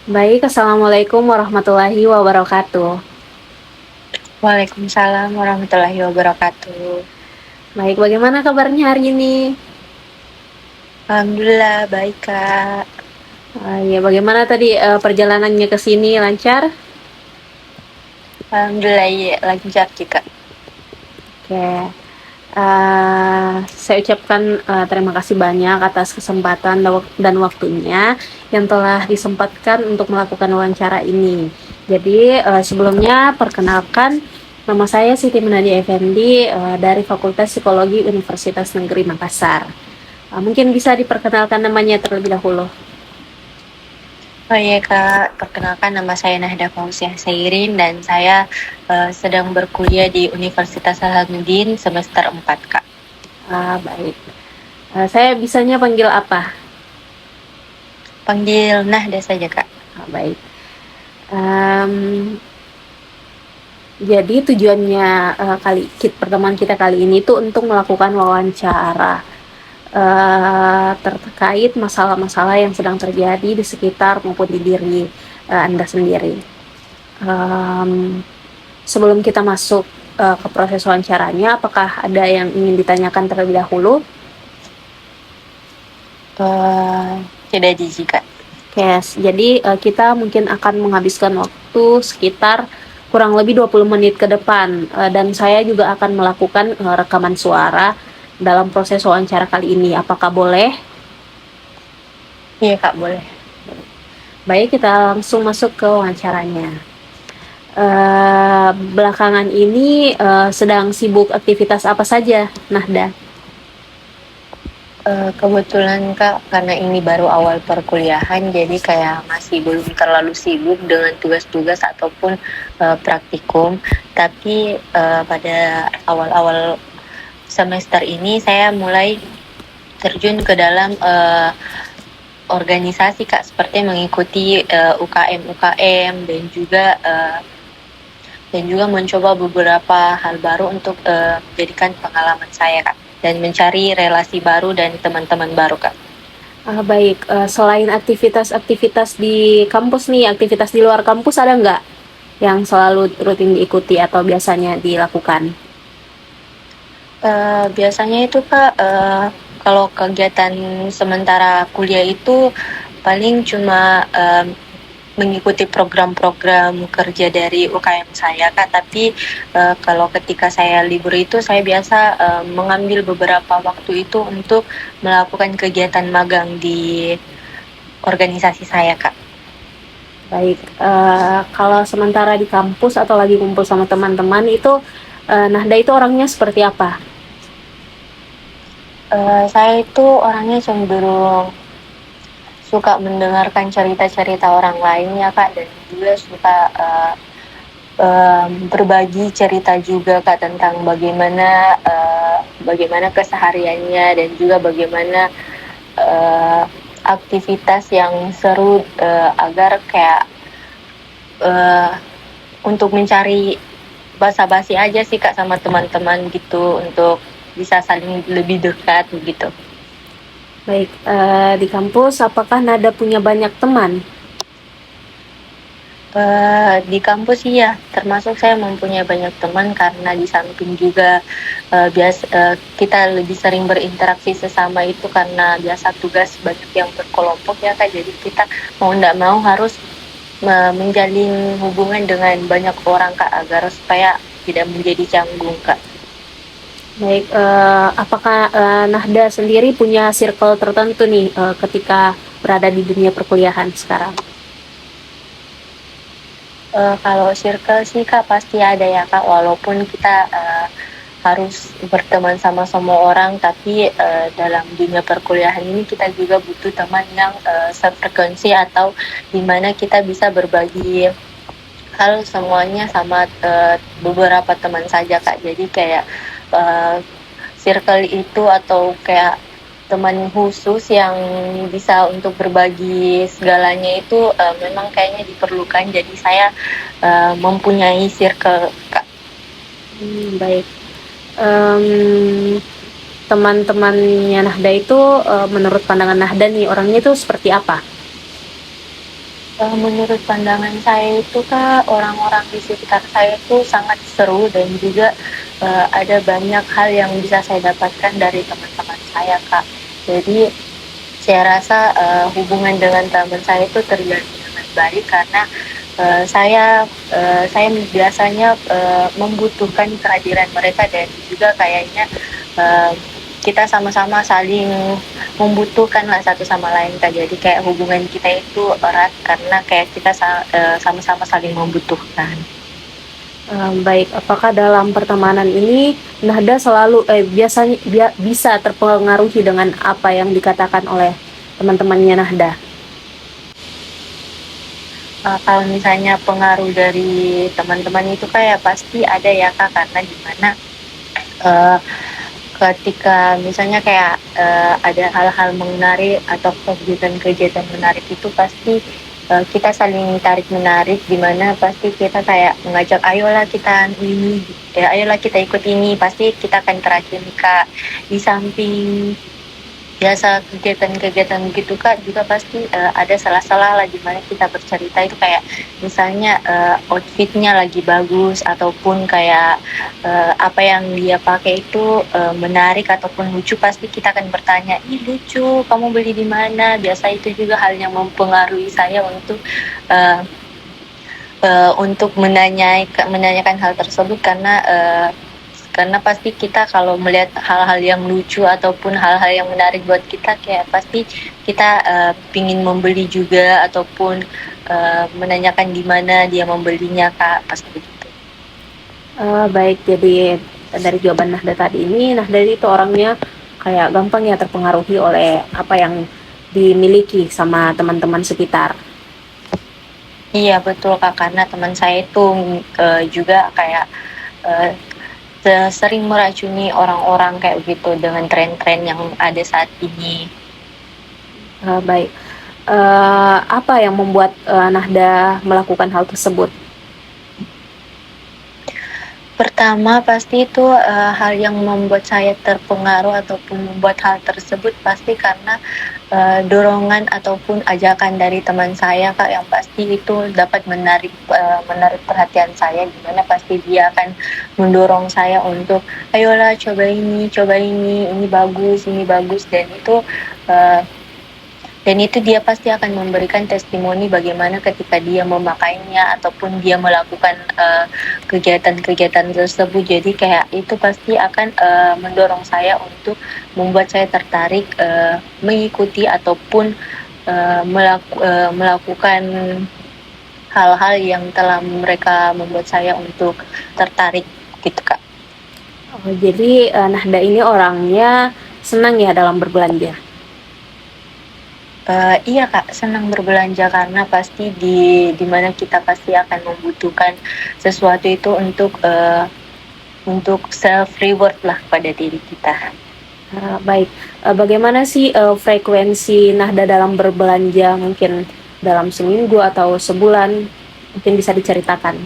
Baik, Assalamualaikum warahmatullahi wabarakatuh. Waalaikumsalam warahmatullahi wabarakatuh. Baik, bagaimana kabarnya hari ini? Alhamdulillah baik Kak. Ya, bagaimana tadi perjalanannya ke sini lancar? Alhamdulillah ya, lancar juga. Oke, saya ucapkan terima kasih banyak atas kesempatan dan waktunya yang telah disempatkan untuk melakukan wawancara ini. Jadi sebelumnya perkenalkan, nama saya Siti Menadia Effendi dari Fakultas Psikologi Universitas Negeri Makassar. Mungkin bisa diperkenalkan namanya terlebih dahulu. Oh iya Kak, perkenalkan nama saya Nahda Fauziah Sairin dan saya sedang berkuliah di Universitas Hasanuddin semester 4 Kak. Baik. Saya bisanya panggil apa? Panggil Nahda saja Kak. Baik. Um, jadi tujuannya pertemuan kita kali ini itu untuk melakukan wawancara terkait masalah-masalah yang sedang terjadi di sekitar maupun di diri Anda sendiri. Sebelum kita masuk ke proses wawancaranya, apakah ada yang ingin ditanyakan terlebih dahulu? Tidak jijik Kak. Yes, jadi kita mungkin akan menghabiskan waktu sekitar kurang lebih 20 menit ke depan dan saya juga akan melakukan rekaman suara dalam proses wawancara kali ini. Apakah boleh? Iya Kak, boleh. Baik, kita langsung masuk ke wawancaranya. Belakangan ini sedang sibuk aktivitas apa saja, Nahda? Kebetulan Kak, karena ini baru awal perkuliahan, jadi kayak masih belum terlalu sibuk dengan tugas-tugas ataupun praktikum. Tapi pada awal-awal semester ini saya mulai terjun ke dalam organisasi Kak, seperti mengikuti UKM-UKM dan juga mencoba beberapa hal baru untuk menjadikan pengalaman saya Kak, dan mencari relasi baru dan teman-teman baru Kak. Baik, selain aktivitas-aktivitas di kampus nih, aktivitas di luar kampus ada nggak yang selalu rutin diikuti atau biasanya dilakukan? Biasanya itu Kak, kalau kegiatan sementara kuliah itu paling cuma mengikuti program-program kerja dari UKM saya Kak, tapi kalau ketika saya libur itu saya biasa mengambil beberapa waktu itu untuk melakukan kegiatan magang di organisasi saya Kak. Baik, kalau sementara di kampus atau lagi kumpul sama teman-teman itu, Nahda itu orangnya seperti apa? Saya itu orangnya cenderung suka mendengarkan cerita-cerita orang lain ya Kak, dan juga suka berbagi cerita juga Kak tentang bagaimana kesehariannya dan juga bagaimana aktivitas yang seru, agar kayak untuk mencari basa-basi aja sih Kak sama teman-teman gitu, untuk bisa saling lebih dekat begitu. Baik, di kampus apakah Nada punya banyak teman? Di kampus iya, termasuk saya mempunyai banyak teman karena di samping juga kita lebih sering berinteraksi sesama itu karena biasa tugas banyak yang berkelompok ya Kak, jadi kita mau tidak mau harus menjalin hubungan dengan banyak orang Kak, agar supaya tidak menjadi canggung Kak. Baik, apakah Nahda sendiri punya circle tertentu nih ketika berada di dunia perkuliahan sekarang? Kalau circle sih Kak pasti ada ya Kak, walaupun kita harus berteman sama semua orang, tapi dalam dunia perkuliahan ini kita juga butuh teman yang sefrekuensi atau dimana kita bisa berbagi hal semuanya sama beberapa teman saja Kak. Jadi kayak circle itu atau kayak teman khusus yang bisa untuk berbagi segalanya itu memang kayaknya diperlukan. Jadi saya mempunyai circle Kak. Baik. Teman-temannya Nahda itu menurut pandangan Nahda nih orangnya itu seperti apa? Menurut pandangan saya itu Kak, orang-orang di sekitar saya itu sangat seru dan juga ada banyak hal yang bisa saya dapatkan dari teman-teman saya Kak. Jadi saya rasa hubungan dengan teman saya itu terjalin dengan baik karena saya biasanya membutuhkan kehadiran mereka dan juga kayaknya eh, kita sama-sama saling membutuhkan lah satu sama lain Kak. Jadi kayak hubungan kita itu erat karena kayak kita sama-sama saling membutuhkan. Baik, apakah dalam pertemanan ini Nahda selalu biasanya bisa terpengaruhi dengan apa yang dikatakan oleh teman-temannya Nahda? Kalau misalnya pengaruh dari teman-teman itu kayak pasti ada ya Kak, karena gimana eh, ketika misalnya kayak ada hal-hal menarik atau kegiatan-kegiatan menarik itu pasti kita saling tarik menarik, dimana pasti kita kayak mengajak ayolah kita ini, ya ayolah kita ikut ini, pasti kita akan terajun Kak. Di samping biasa kegiatan-kegiatan gitu Kak, juga pasti ada salah-salah lah dimana kita bercerita itu kayak misalnya outfitnya lagi bagus ataupun kayak apa yang dia pakai itu menarik ataupun lucu, pasti kita akan bertanya, ih lucu, kamu beli di mana? Biasa itu juga hal yang mempengaruhi saya uh, untuk menanyakan hal tersebut karena pasti kita kalau melihat hal-hal yang lucu ataupun hal-hal yang menarik buat kita, kayak pasti kita pingin membeli juga ataupun menanyakan di mana dia membelinya Kak, pasti begitu. Baik, jadi dari jawaban Nahda tadi ini, Nahda itu orangnya kayak gampang ya terpengaruhi oleh apa yang dimiliki sama teman-teman sekitar. Iya betul Kak, karena teman saya itu juga kayak uh, sering meracuni orang-orang kayak gitu dengan tren-tren yang ada saat ini. Baik, apa yang membuat Nahda melakukan hal tersebut? Pertama pasti itu hal yang membuat saya terpengaruh ataupun membuat hal tersebut pasti karena dorongan ataupun ajakan dari teman saya Kak, yang pasti itu dapat menarik perhatian saya, dimana pasti dia akan mendorong saya untuk ayolah coba ini bagus, uh, dan itu dia pasti akan memberikan testimoni bagaimana ketika dia memakainya ataupun dia melakukan kegiatan-kegiatan tersebut. Jadi kayak itu pasti akan mendorong saya untuk membuat saya tertarik mengikuti ataupun melakukan hal-hal yang telah mereka membuat saya untuk tertarik gitu Kak. Jadi Nahda ini orangnya senang ya dalam berbelanja. Iya Kak, senang berbelanja karena pasti di mana kita pasti akan membutuhkan sesuatu itu untuk self reward lah pada diri kita. Baik, bagaimana sih frekuensi Nahda dalam berbelanja, mungkin dalam seminggu atau sebulan, mungkin bisa diceritakan?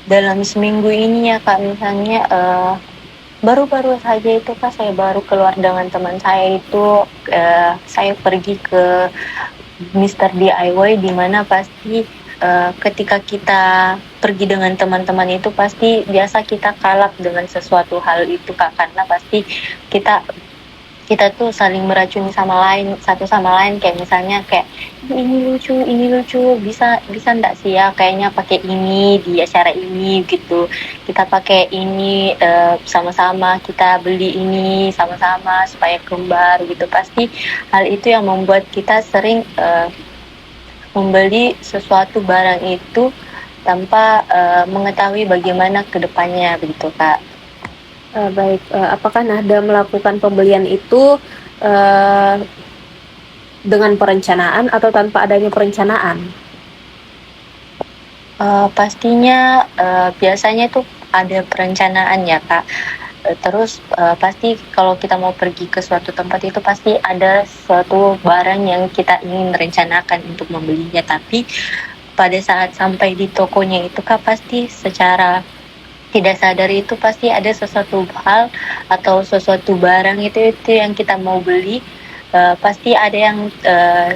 Dalam seminggu ini ya Kak, misalnya baru-baru saja itu Kak, saya baru keluar dengan teman saya itu, saya pergi ke Mr. DIY, di mana pasti ketika kita pergi dengan teman-teman itu pasti biasa kita kalap dengan sesuatu hal itu Kak, karena pasti kita kita tuh saling meracuni satu sama lain, kayak misalnya kayak ini lucu, bisa ndak sih ya kayaknya pakai ini di acara ini gitu, kita pakai ini sama-sama, kita beli ini sama-sama supaya kembar gitu. Pasti hal itu yang membuat kita sering membeli sesuatu barang itu tanpa mengetahui bagaimana kedepannya begitu Kak. Baik, apakah Nahda melakukan pembelian itu uh, dengan perencanaan atau tanpa adanya perencanaan? Pastinya biasanya tuh ada perencanaan ya Kak. Terus pasti kalau kita mau pergi ke suatu tempat itu pasti ada suatu barang yang kita ingin rencanakan untuk membelinya, tapi pada saat sampai di tokonya itu Kak, pasti secara tidak sadar itu pasti ada sesuatu hal atau sesuatu barang itu yang kita mau beli, pasti ada yang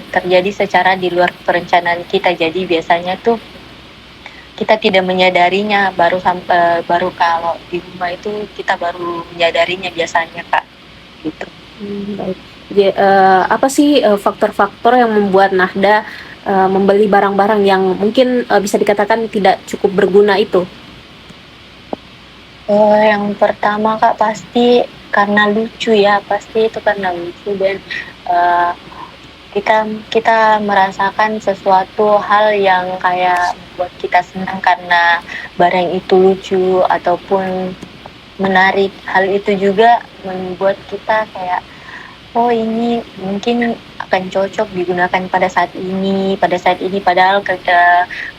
terjadi secara di luar perencanaan kita. Jadi biasanya tuh kita tidak menyadarinya, baru kalau di rumah itu kita baru menyadarinya biasanya Kak, gitu. Baik. Jadi, apa sih faktor-faktor yang membuat Nahda membeli barang-barang yang mungkin bisa dikatakan tidak cukup berguna itu? Yang pertama Kak pasti karena lucu ya, pasti itu karena lucu dan uh, kita kita merasakan sesuatu hal yang kayak buat kita senang karena barang itu lucu ataupun menarik. Hal itu juga membuat kita kayak, oh ini mungkin akan cocok digunakan pada saat ini padahal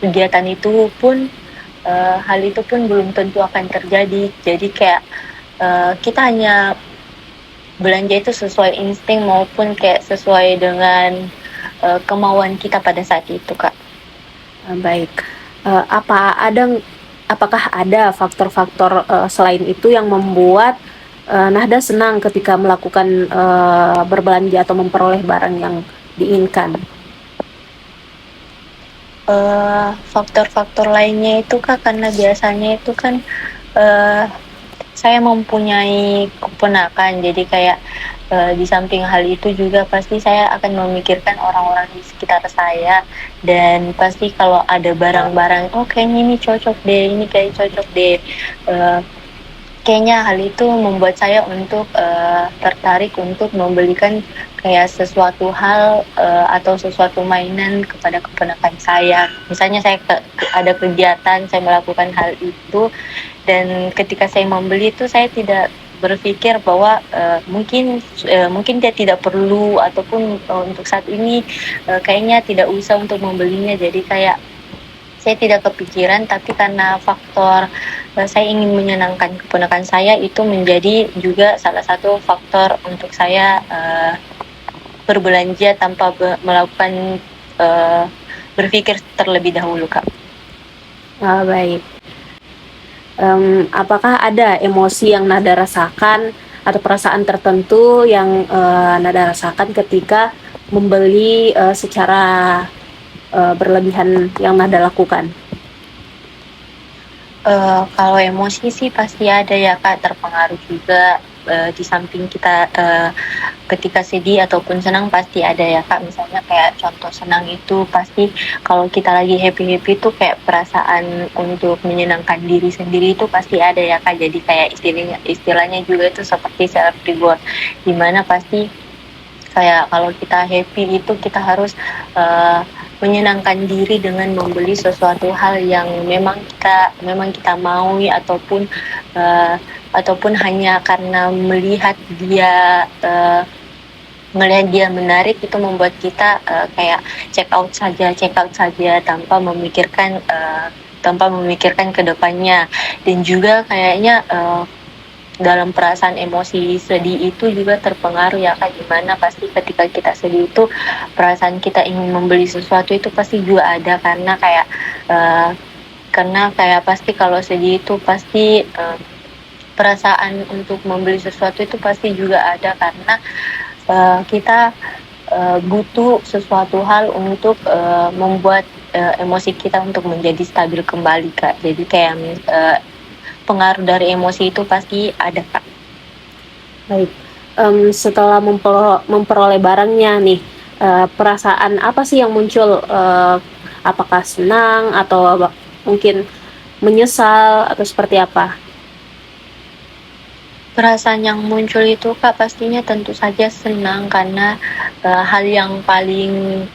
kegiatan itu pun hal itu pun belum tentu akan terjadi. Jadi kayak kita hanya belanja itu sesuai insting maupun kayak sesuai dengan kemauan kita pada saat itu Kak. Baik. Eh, apa ada Apakah ada faktor-faktor selain itu yang membuat Nahda senang ketika melakukan berbelanja atau memperoleh barang yang diinginkan? Faktor-faktor lainnya itu Kak karena biasanya itu kan uh, saya mempunyai keponakan, jadi kayak di samping hal itu juga pasti saya akan memikirkan orang-orang di sekitar saya, dan pasti kalau ada barang-barang, oh kayaknya ini cocok deh, ini kayak cocok deh, uh, kayaknya hal itu membuat saya untuk tertarik untuk membelikan kayak sesuatu hal atau sesuatu mainan kepada keponakan saya. Misalnya saya ada kegiatan, saya melakukan hal itu, dan ketika saya membeli itu saya tidak berpikir bahwa mungkin dia tidak perlu ataupun untuk saat ini kayaknya tidak usah untuk membelinya. Jadi kayak saya tidak kepikiran, tapi karena faktor saya ingin menyenangkan keponakan saya, itu menjadi juga salah satu faktor untuk saya berbelanja tanpa melakukan berpikir terlebih dahulu Kak. Baik. Apakah ada emosi yang Nada rasakan atau perasaan tertentu yang Nada rasakan ketika membeli secara berlebihan yang Nada lakukan? Kalau emosi sih pasti ada ya Kak, terpengaruh juga. Di samping kita ketika sedih ataupun senang pasti ada ya Kak. Misalnya kayak contoh senang itu pasti kalau kita lagi happy itu kayak perasaan untuk menyenangkan diri sendiri itu pasti ada ya Kak. Jadi kayak istilahnya juga itu seperti self reward, dimana pasti kayak kalau kita happy itu kita harus menyenangkan diri dengan membeli sesuatu hal yang memang kita maui, ataupun hanya karena melihat dia menarik, itu membuat kita kayak check out saja tanpa memikirkan kedepannya. Dan juga kayaknya dalam perasaan emosi sedih itu juga terpengaruh ya Kak, gimana pasti ketika kita sedih itu perasaan kita ingin membeli sesuatu itu pasti juga ada, karena kayak pasti kalau sedih itu pasti perasaan untuk membeli sesuatu itu pasti juga ada, karena kita butuh sesuatu hal untuk membuat emosi kita untuk menjadi stabil kembali Kak. Jadi kayak pengaruh dari emosi itu pasti ada Kak. Baik, setelah memperoleh barangnya nih, perasaan apa sih yang muncul? Apakah senang atau mungkin menyesal atau seperti apa? Perasaan yang muncul itu Kak pastinya tentu saja senang, karena hal yang paling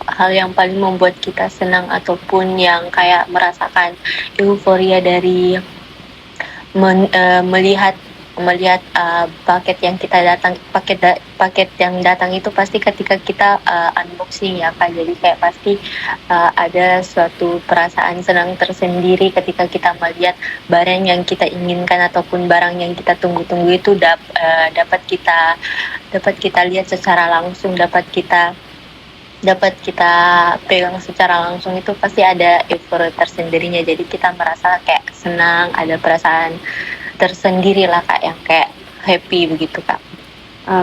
membuat kita senang ataupun yang kayak merasakan euforia dari melihat paket yang datang itu pasti ketika kita unboxing ya Kak. Jadi kayak pasti ada suatu perasaan senang tersendiri ketika kita melihat barang yang kita inginkan ataupun barang yang kita tunggu-tunggu itu dapat kita lihat secara langsung, dapat kita pegang secara langsung, itu pasti ada euforia tersendirinya. Jadi kita merasa kayak senang, ada perasaan tersendiri lah Kak, yang kayak happy begitu Kak.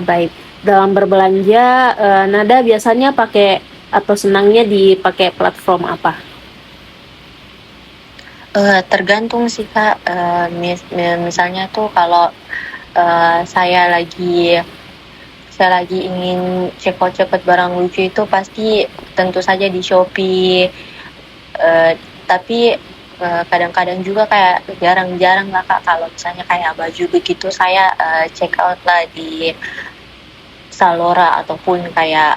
Baik, dalam berbelanja, Nada biasanya pakai atau senangnya dipakai platform apa? Tergantung sih Kak, misalnya tuh kalau saya lagi ingin cekot-cekot barang lucu itu pasti tentu saja di Shopee. Tapi kadang-kadang juga kayak jarang-jarang lah Kak, kalau misalnya kayak baju begitu saya check out lah di Zalora ataupun kayak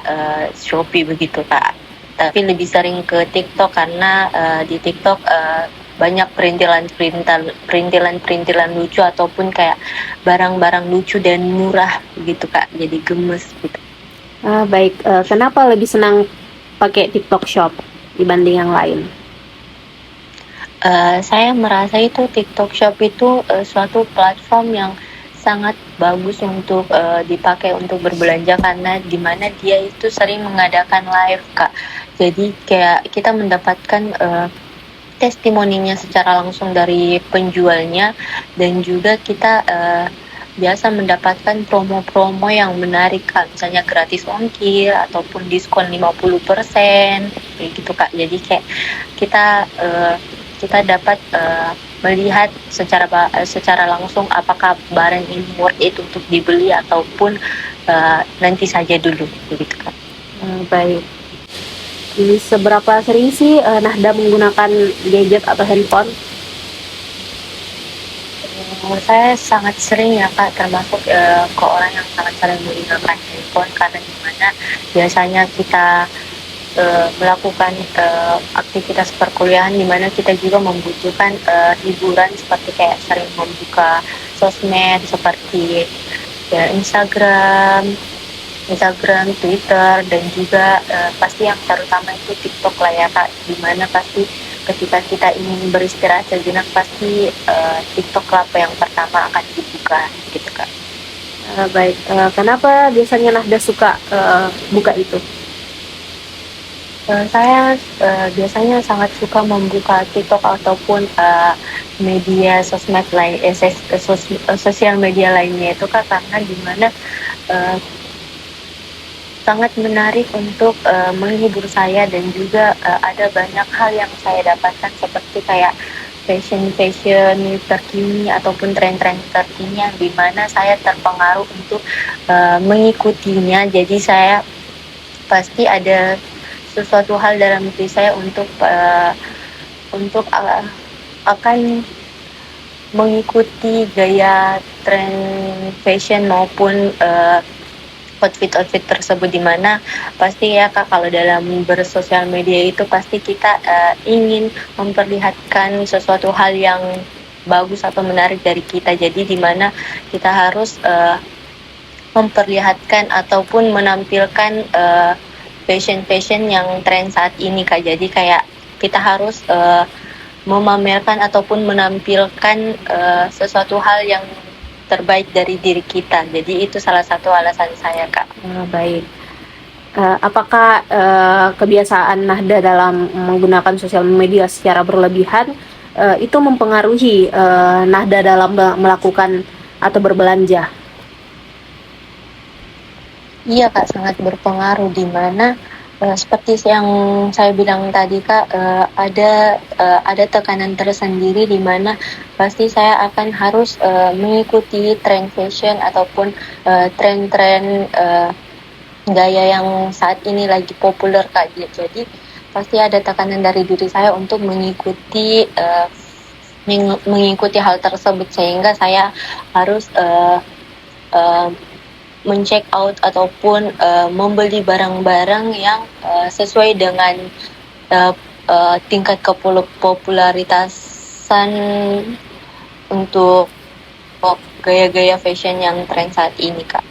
Shopee begitu Kak. Tapi lebih sering ke TikTok karena di TikTok banyak perintilan lucu ataupun kayak barang-barang lucu dan murah gitu Kak. Jadi gemes gitu. Baik, kenapa lebih senang pakai TikTok Shop dibanding yang lain? Saya merasa itu TikTok Shop itu suatu platform yang sangat bagus untuk dipakai untuk berbelanja karena dimana dia itu sering mengadakan live Kak. Jadi kayak kita mendapatkan testimoninya secara langsung dari penjualnya, dan juga kita biasa mendapatkan promo-promo yang menarik Kak, misalnya gratis ongkir ataupun diskon 50% kayak gitu Kak. Jadi kayak kita dapat melihat secara langsung apakah barang ini worth it untuk dibeli ataupun nanti saja dulu begitu Kak. Baik. Seberapa sering sih Nahda menggunakan gadget atau handphone? Saya sangat sering ya Kak, termasuk ke orang yang sangat sering menggunakan handphone karena dimana biasanya kita melakukan aktivitas perkuliahan di mana kita juga membutuhkan hiburan seperti kayak sering membuka sosmed seperti ya Instagram, Twitter, dan juga pasti yang terutama itu TikTok lah ya Kak, dimana pasti ketika kita ingin beristirahat sejenak pasti TikTok lah apa yang pertama akan dibuka gitu Kak. Baik, kenapa biasanya Nahda suka buka itu? Saya biasanya sangat suka membuka TikTok ataupun media sosmed lain, sosial media lainnya itu Kak, karena dimana sangat menarik untuk menghibur saya, dan juga ada banyak hal yang saya dapatkan seperti kayak fashion terkini ataupun tren-tren terkini yang dimana saya terpengaruh untuk mengikutinya. Jadi saya pasti ada sesuatu hal dalam diri saya untuk akan mengikuti gaya tren fashion maupun outfit tersebut, dimana pasti ya Kak, kalau dalam bersosial media itu pasti kita ingin memperlihatkan sesuatu hal yang bagus atau menarik dari kita. Jadi dimana kita harus memperlihatkan ataupun menampilkan fashion yang tren saat ini Kak. Jadi kayak kita harus memamerkan ataupun menampilkan sesuatu hal yang terbaik dari diri kita. Jadi itu salah satu alasan saya Kak. Baik. Apakah kebiasaan Nahda dalam menggunakan sosial media secara berlebihan itu mempengaruhi Nahda dalam melakukan atau berbelanja? Iya Kak, sangat berpengaruh, di mana seperti yang saya bilang tadi Kak, ada tekanan tersendiri di mana pasti saya akan harus mengikuti tren fashion ataupun tren-tren gaya yang saat ini lagi populer Kak. Jadi pasti ada tekanan dari diri saya untuk mengikuti hal tersebut, sehingga saya harus men-check out ataupun membeli barang-barang yang sesuai dengan tingkat kepopularitasan untuk gaya-gaya fashion yang tren saat ini Kak.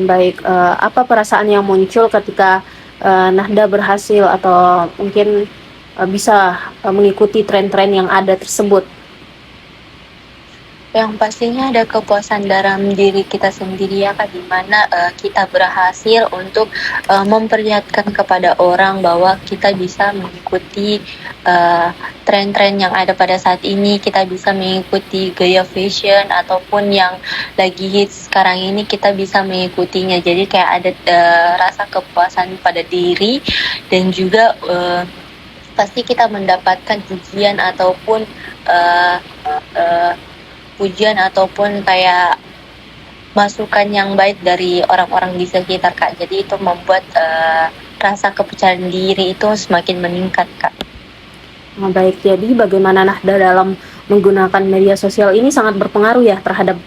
Baik, apa perasaan yang muncul ketika Nahda berhasil atau mungkin bisa mengikuti tren-tren yang ada tersebut? Yang pastinya ada kepuasan dalam diri kita sendiri ya Kak, di mana kita berhasil untuk memperlihatkan kepada orang bahwa kita bisa mengikuti tren-tren yang ada pada saat ini, kita bisa mengikuti gaya fashion ataupun yang lagi hits sekarang ini kita bisa mengikutinya. Jadi kayak ada rasa kepuasan pada diri dan juga pasti kita mendapatkan pujian ataupun uh, uh, pujian ataupun kayak masukan yang baik dari orang-orang di sekitar Kak. Jadi itu membuat rasa kepercayaan diri itu semakin meningkat Kak. Nah, baik, jadi bagaimana Nahda dalam menggunakan media sosial ini sangat berpengaruh ya terhadap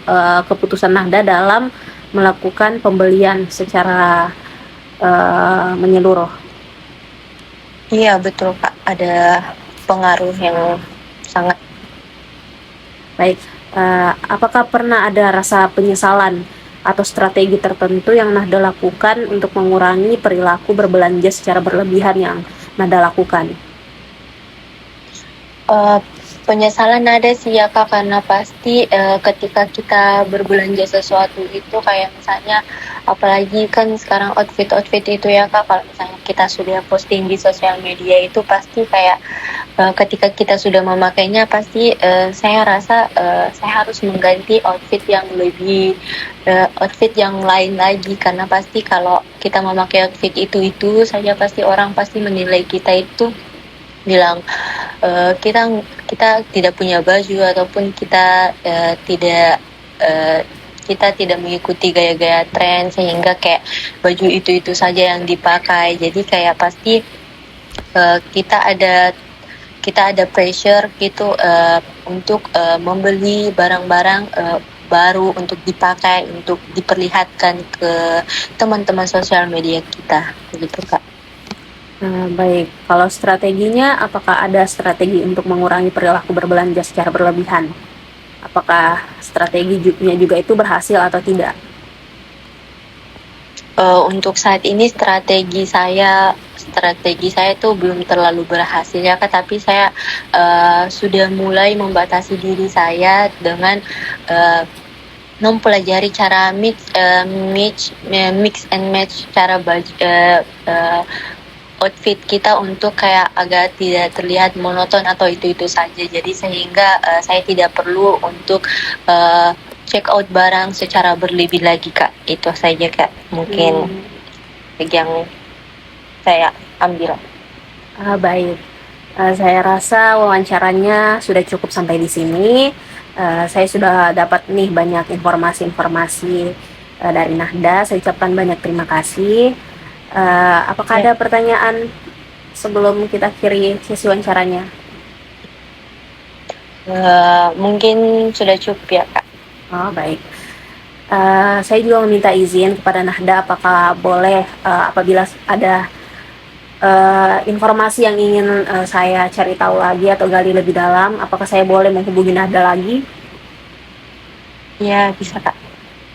keputusan Nahda dalam melakukan pembelian secara menyeluruh. Iya betul Kak, ada pengaruh yang sangat. Baik, apakah pernah ada rasa penyesalan atau strategi tertentu yang Nahda lakukan untuk mengurangi perilaku berbelanja secara berlebihan yang Nahda lakukan? Penyesalan ada sih ya Kak, karena pasti ketika kita berbelanja sesuatu itu kayak misalnya apalagi kan sekarang outfit itu ya Kak, kalau misalnya kita sudah posting di sosial media itu pasti kayak ketika kita sudah memakainya pasti saya rasa saya harus mengganti outfit yang lebih outfit yang lain lagi, karena pasti kalau kita memakai outfit itu saja pasti orang pasti menilai kita itu bilang kita tidak punya baju ataupun kita tidak mengikuti gaya-gaya tren, sehingga kayak baju itu saja yang dipakai. Jadi kayak pasti kita ada pressure gitu untuk membeli barang-barang baru untuk dipakai, untuk diperlihatkan ke teman-teman sosial media kita gitu Kak. Baik, kalau strateginya, apakah ada strategi untuk mengurangi perilaku berbelanja secara berlebihan? Apakah strateginya juga itu berhasil atau tidak? Untuk saat ini strategi saya itu belum terlalu berhasil ya Kak, tapi saya sudah mulai membatasi diri saya dengan mempelajari cara mix and match cara baju outfit kita untuk kayak agak tidak terlihat monoton atau itu saja. Jadi sehingga saya tidak perlu untuk check out barang secara berlebih lagi Kak. Itu saja Kak. Mungkin yang saya ambil. Baik, saya rasa wawancaranya sudah cukup sampai di sini. Saya sudah dapat nih banyak informasi-informasi dari Nahda. Saya ucapkan banyak terima kasih. Apakah ada pertanyaan sebelum kita akhiri sesi wawancaranya? Mungkin sudah cukup ya Kak. Baik. Saya juga meminta izin kepada Nahda, apakah boleh apabila ada informasi yang ingin saya cari tahu lagi atau gali lebih dalam, apakah saya boleh menghubungi Nahda lagi? Ya, bisa Kak.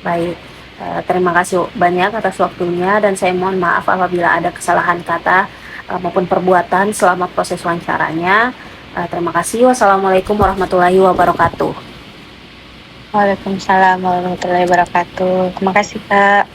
Baik. Terima kasih banyak atas waktunya, dan saya mohon maaf apabila ada kesalahan kata maupun perbuatan selama proses wawancaranya. Terima kasih. Wassalamualaikum warahmatullahi wabarakatuh. Waalaikumsalam warahmatullahi wabarakatuh. Terima kasih Kak.